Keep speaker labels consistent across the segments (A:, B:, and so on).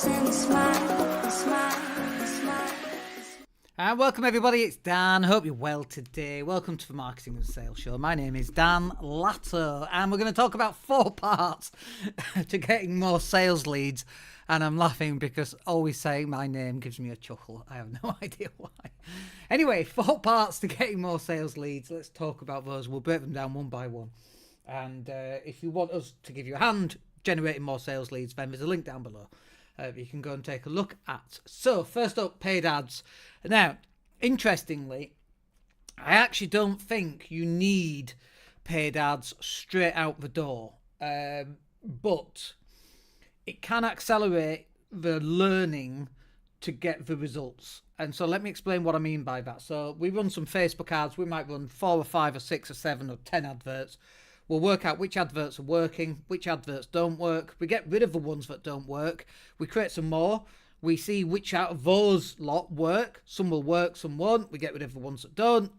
A: and smile, smile, smile.
B: And welcome everybody, it's Dan. Hope you're well today. Welcome to the Marketing and Sales Show. My name is Dan Latto and we're going to talk about 4 parts to getting more sales leads. And I'm laughing because always saying my name gives me a chuckle. I have no idea why. Anyway, 4 parts to getting more sales leads. Let's talk about those. We'll break them down one by one. And if you want us to give you a hand generating more sales leads, then there's a link down below. You can go and take a look at. So first up, paid ads. Now, interestingly, I actually don't think you need paid ads straight out the door, but it can accelerate the learning to get the results. And so let me explain what I mean by that. So we run some Facebook ads. We might run 4 or 5 or 6 or 7 or 10 adverts. We'll work out which adverts are working, which adverts don't work. We get rid of the ones that don't work. We create some more. We see which out of those lot work. Some will work, some won't. We get rid of the ones that don't.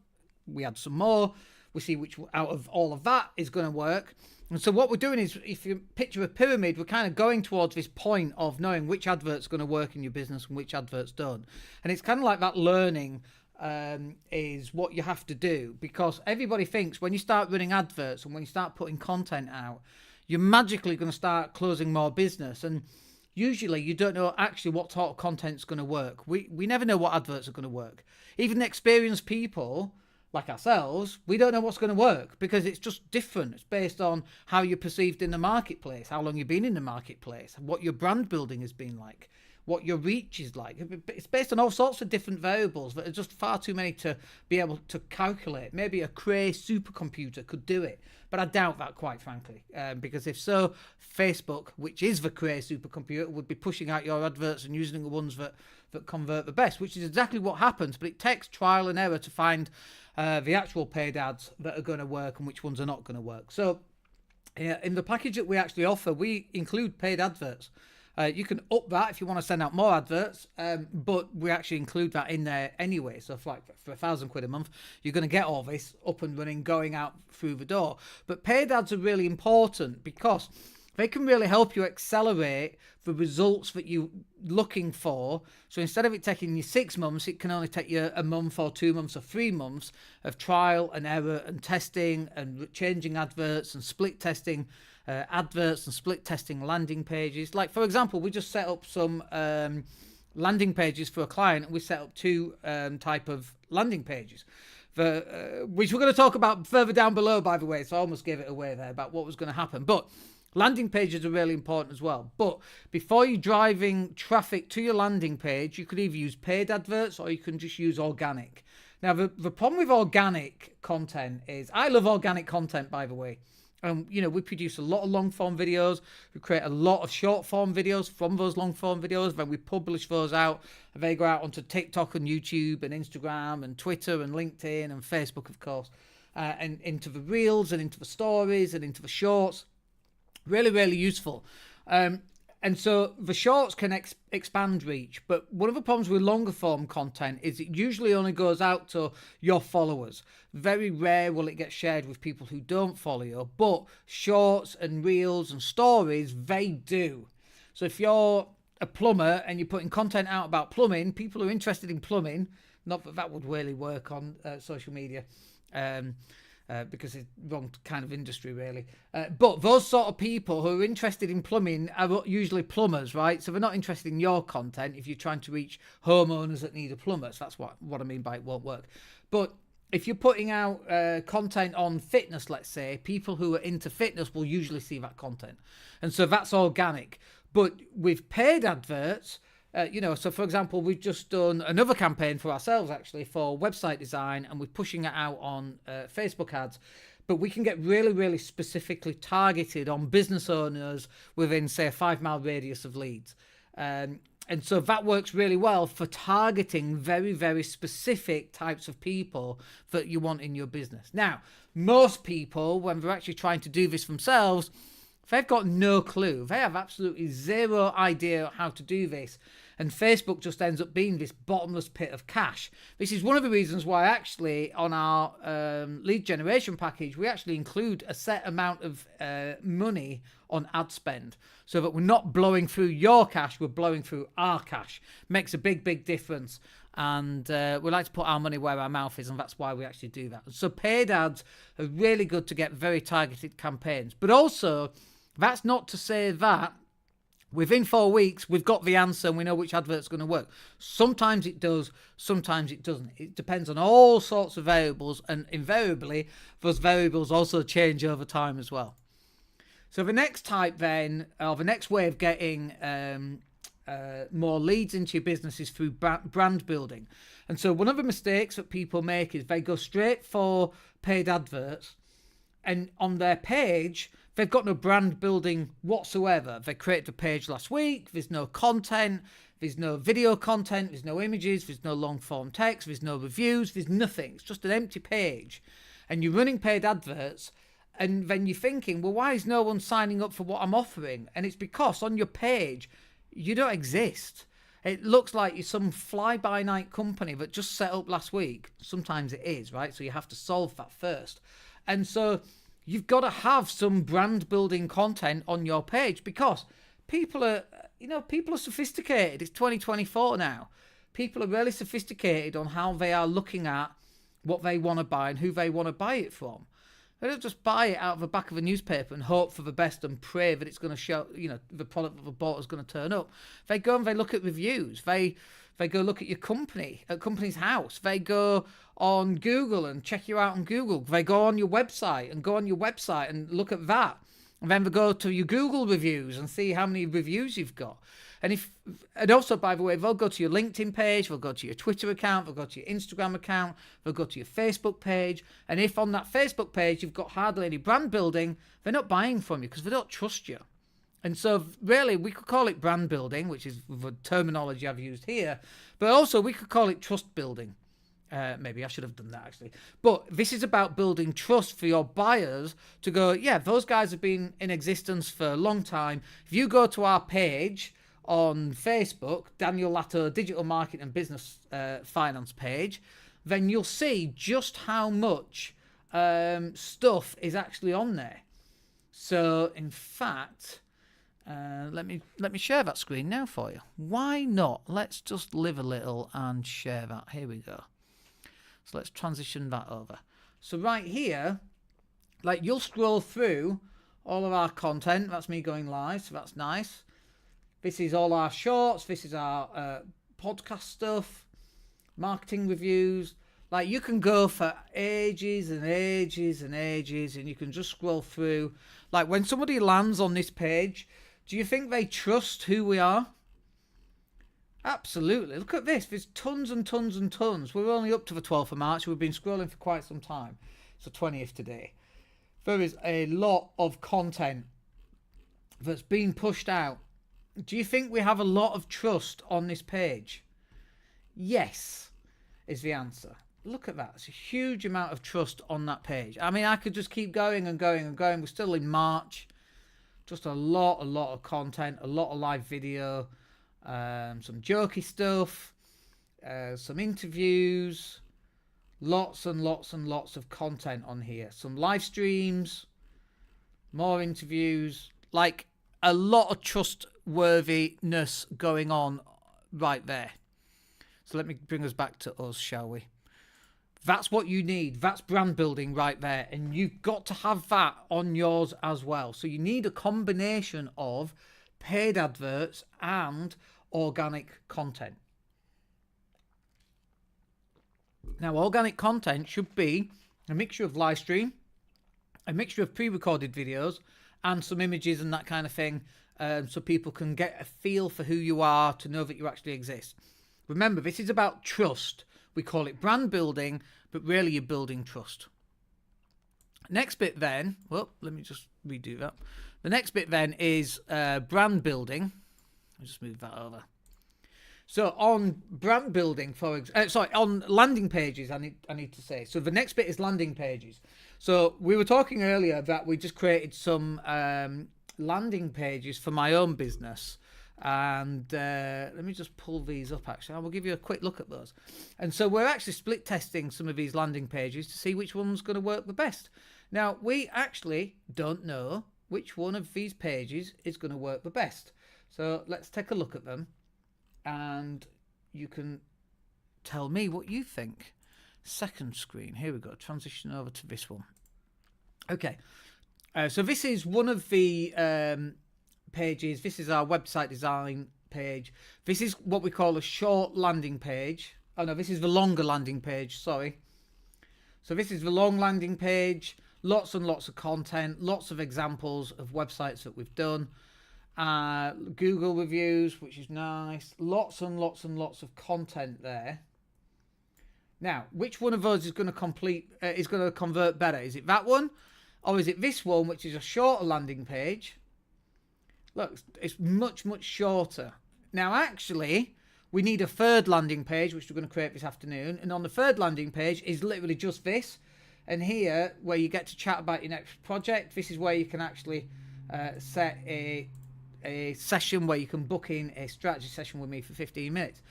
B: We add some more. We see which out of all of that is going to work. And so what we're doing is, if you picture a pyramid, we're kind of going towards this point of knowing which advert's going to work in your business and which adverts don't. And it's kind of like that learning is what you have to do, because everybody thinks when you start running adverts and when you start putting content out, you're magically going to start closing more business. And usually you don't know actually what sort of content's going to work. We never know what adverts are going to work. Even experienced people like ourselves, we don't know what's going to work because it's just different. It's based on how you're perceived in the marketplace, how long you've been in the marketplace, what your brand building has been like, what your reach is like. It's based on all sorts of different variables that are just far too many to be able to calculate. Maybe a Cray supercomputer could do it, but I doubt that, quite frankly, because if so, Facebook, which is the Cray supercomputer, would be pushing out your adverts and using the ones that convert the best, which is exactly what happens. But it takes trial and error to find the actual paid ads that are going to work and which ones are not going to work. So in the package that we actually offer, we include paid adverts. You can up that if you want to send out more adverts, but we actually include that in there anyway. So for £1,000 a month, you're going to get all this up and running, going out through the door. But paid ads are really important because they can really help you accelerate the results that you're looking for. So instead of it taking you 6 months, it can only take you a month or 2 months or 3 months of trial and error and testing and changing adverts and split testing adverts and split testing landing pages. Like, for example, we just set up some landing pages for a client, and we set up 2 type of landing pages, which we're going to talk about further down below, by the way. So I almost gave it away there about what was going to happen. But landing pages are really important as well. But before you're driving traffic to your landing page, you could either use paid adverts or you can just use organic. Now, the problem with organic content is, I love organic content, by the way. We produce a lot of long form videos. We create a lot of short form videos from those long form videos. Then we publish those out, and they go out onto TikTok and YouTube and Instagram and Twitter and LinkedIn and Facebook, of course, and into the reels and into the stories and into the shorts. Really, really useful. And so the shorts can expand reach, but one of the problems with longer form content is it usually only goes out to your followers. Very rare will it get shared with people who don't follow you, but shorts and reels and stories, they do. So if you're a plumber and you're putting content out about plumbing, people who are interested in plumbing, not that that would really work on social media, because it's wrong kind of industry, really. But those sort of people who are interested in plumbing are usually plumbers, right? So they're not interested in your content if you're trying to reach homeowners that need a plumber. So that's what I mean by it won't work. But if you're putting out content on fitness, let's say, people who are into fitness will usually see that content. And so that's organic. But with paid adverts, so for example, we've just done another campaign for ourselves, actually, for website design, and we're pushing it out on Facebook ads. But we can get really, really specifically targeted on business owners within, say, a 5-mile radius of leads. And so that works really well for targeting very, very specific types of people that you want in your business. Now, most people, when they're actually trying to do this themselves, they've got no clue. They have absolutely zero idea how to do this. And Facebook just ends up being this bottomless pit of cash. This is one of the reasons why actually on our lead generation package, we actually include a set amount of money on ad spend so that we're not blowing through your cash, we're blowing through our cash. Makes a big difference. And we like to put our money where our mouth is, and that's why we actually do that. So paid ads are really good to get very targeted campaigns. But also, that's not to say that within 4 weeks, we've got the answer and we know which advert's going to work. Sometimes it does, sometimes it doesn't. It depends on all sorts of variables, and invariably, those variables also change over time as well. So the next type then, or the next way of getting more leads into your business is through brand building. And so one of the mistakes that people make is they go straight for paid adverts, and on their page, they've got no brand building whatsoever. They created the page last week, there's no content, there's no video content, there's no images, there's no long form text, there's no reviews, there's nothing. It's just an empty page. And you're running paid adverts, and then you're thinking, well, why is no one signing up for what I'm offering? And it's because on your page, you don't exist. It looks like you're some fly-by-night company that just set up last week. Sometimes it is, right? So you have to solve that first. And so you've got to have some brand building content on your page, because people are sophisticated. It's 2024 now. People are really sophisticated on how they are looking at what they want to buy and who they want to buy it from. They don't just buy it out of the back of a newspaper and hope for the best and pray that it's going to show, the product that they bought is going to turn up. They go and they look at reviews. They go look at your company, at company's house. They go on Google and check you out on Google. They go on your website and look at that. And then they go to your Google reviews and see how many reviews you've got. And also, by the way, they'll go to your LinkedIn page, they'll go to your Twitter account, they'll go to your Instagram account, they'll go to your Facebook page. And if on that Facebook page you've got hardly any brand building, they're not buying from you because they don't trust you. And so really, we could call it brand building, which is the terminology I've used here, but also we could call it trust building. Maybe I should have done that actually. But this is about building trust for your buyers to go, yeah, those guys have been in existence for a long time. If you go to our page on Facebook, Daniel Latto Digital Marketing and Business Finance page, then you'll see just how much stuff is actually on there. So in fact, let me share that screen now for you. Why not? Let's just live a little and share that. Here we go. So let's transition that over. So right here, like you'll scroll through all of our content. That's me going live, so that's nice. This is all our shorts. This is our podcast stuff, marketing reviews. Like you can go for ages and ages and ages, and you can just scroll through. Like when somebody lands on this page, do you think they trust who we are? Absolutely. Look at this. There's tons and tons and tons. We're only up to the 12th of March. We've been scrolling for quite some time. It's the 20th today. There is a lot of content that's being pushed out. Do you think we have a lot of trust on this page? Yes, is the answer. Look at that. It's a huge amount of trust on that page. I mean, I could just keep going and going and going. We're still in March. Just a lot of content, a lot of live video, some jokey stuff, some interviews, lots and lots and lots of content on here. Some live streams, more interviews, like a lot of trustworthiness going on right there. So let me bring us back to us, shall we? That's what you need. That's brand building right there. And you've got to have that on yours as well. So you need a combination of paid adverts and organic content. Now, organic content should be a mixture of live stream, a mixture of pre-recorded videos, and some images and that kind of thing, so people can get a feel for who you are, to know that you actually exist. Remember, this is about trust. We call it brand building, but really you're building trust. Next bit then, well, let me just redo that. The next bit then is brand building. I'll just move that over. So on brand building, on landing pages, I need to say. So the next bit is landing pages. So we were talking earlier that we just created some landing pages for my own business. And let me just pull these up, actually. I will give you a quick look at those. And so we're actually split testing some of these landing pages to see which one's going to work the best. Now, we actually don't know which one of these pages is going to work the best. So let's take a look at them, and you can tell me what you think. Second screen. Here we go. Transition over to this one. Okay. So this is one of the pages. This is our website design page. This is what we call a short landing page. Oh no, this is the longer landing page. Sorry. So this is the long landing page. Lots and lots of content. Lots of examples of websites that we've done. Google reviews, which is nice. Lots and lots and lots of content there. Now, which one of those is going to convert better? Is it that one, or is it this one, which is a shorter landing page? Look, it's much, much shorter. Now, actually, we need a third landing page, which we're going to create this afternoon. And on the third landing page is literally just this. And here, where you get to chat about your next project, this is where you can actually set a session where you can book in a strategy session with me for 15 minutes.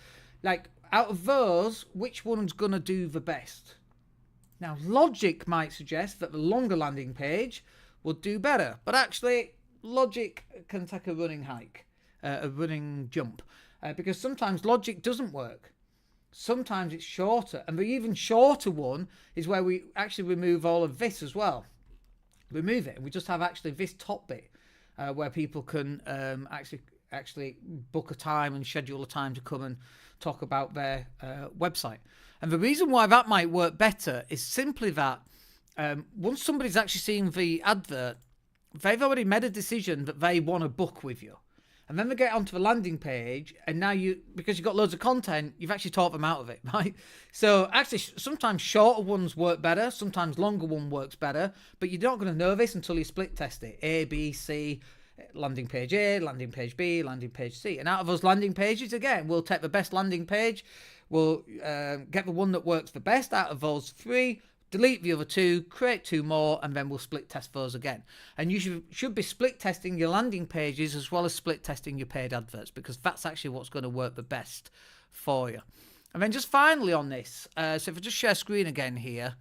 B: Like, out of those, which one's going to do the best? Now, logic might suggest that the longer landing page would do better. But actually, logic can take a running hike, a running jump. Because sometimes logic doesn't work. Sometimes it's shorter. And the even shorter one is where we actually remove all of this as well. Remove it. And we just have actually this top bit where people can actually book a time and schedule a time to come and talk about their website. And the reason why that might work better is simply that once somebody's actually seen the advert, they've already made a decision that they want to book with you. And then they get onto the landing page, and now because you've got loads of content, you've actually taught them out of it, right? So actually, sometimes shorter ones work better, sometimes longer one works better, but you're not going to know this until you split test it. A, B, C, landing page A, landing page B, landing page C. And out of those landing pages, again, we'll take the best landing page, we'll get the one that works the best out of those three, delete the other two, create two more, and then we'll split test those again. And you should be split testing your landing pages as well as split testing your paid adverts, because that's actually what's going to work the best for you. And then just finally on this, so if I just share screen again here,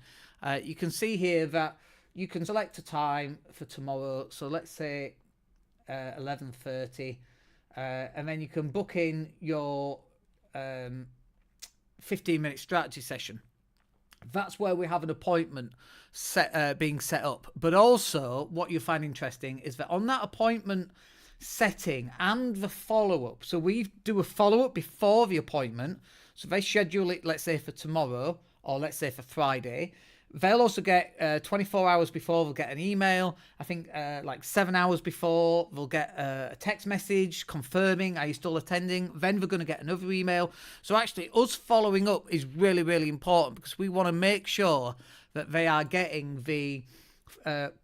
B: you can see here that you can select a time for tomorrow. So let's say 11:30, and then you can book in your 15-minute strategy session. That's where we have an appointment being set up. But also, what you find interesting is that on that appointment setting and the follow-up, so we do a follow-up before the appointment. So they schedule it, let's say, for tomorrow, or let's say for Friday. They'll also get 24 hours before, they'll get an email. I think like 7 hours before, they'll get a text message confirming, are you still attending? Then they're going to get another email. So actually, us following up is really, really important, because we want to make sure that they are getting the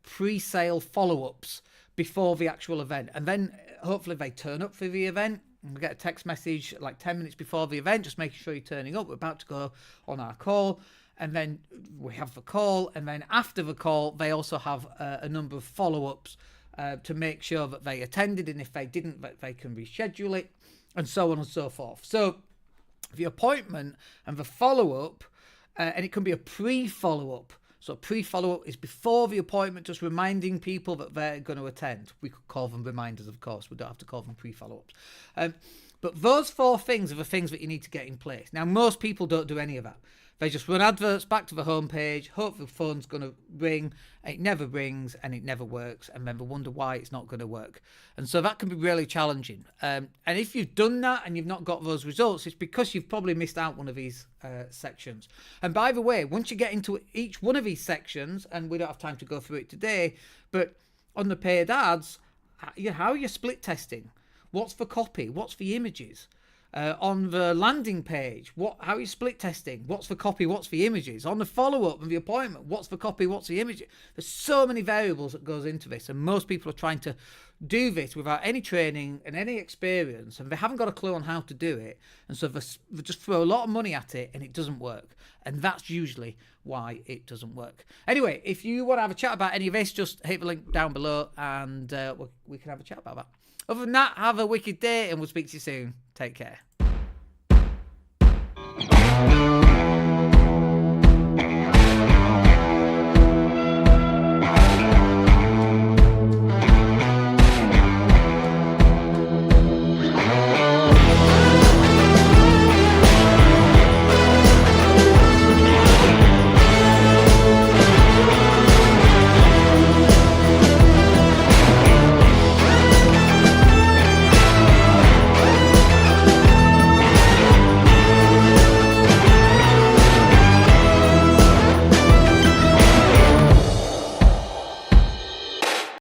B: pre-sale follow-ups before the actual event. And then hopefully they turn up for the event. We get a text message like 10 minutes before the event, just making sure you're turning up. We're about to go on our call. And then we have the call, and then after the call, they also have a number of follow-ups to make sure that they attended, and if they didn't, that they can reschedule it, and so on and so forth. So the appointment and the follow-up, and it can be a pre-follow-up. So pre-follow-up is before the appointment, just reminding people that they're going to attend. We could call them reminders, of course. We don't have to call them pre-follow-ups. But those four things are the things that you need to get in place. Now, most people don't do any of that. They just run adverts back to the homepage, hope the phone's going to ring, it never rings, and it never works, and then they wonder why it's not going to work. And so that can be really challenging. And if you've done that and you've not got those results, it's because you've probably missed out one of these sections. And by the way, once you get into each one of these sections, and we don't have time to go through it today, but on the paid ads, how are you split testing? What's for copy? What's for images? On the landing page, how are you split testing? What's for copy? What's for images? On the follow-up and the appointment, what's for copy? What's the image? There's so many variables that goes into this, and most people are trying to do this without any training and any experience, and they haven't got a clue on how to do it, and so they just throw a lot of money at it, and it doesn't work, and that's usually why it doesn't work. Anyway, if you want to have a chat about any of this, just hit the link down below, and we can have a chat about that. Other than that, have a wicked day and we'll speak to you soon. Take care.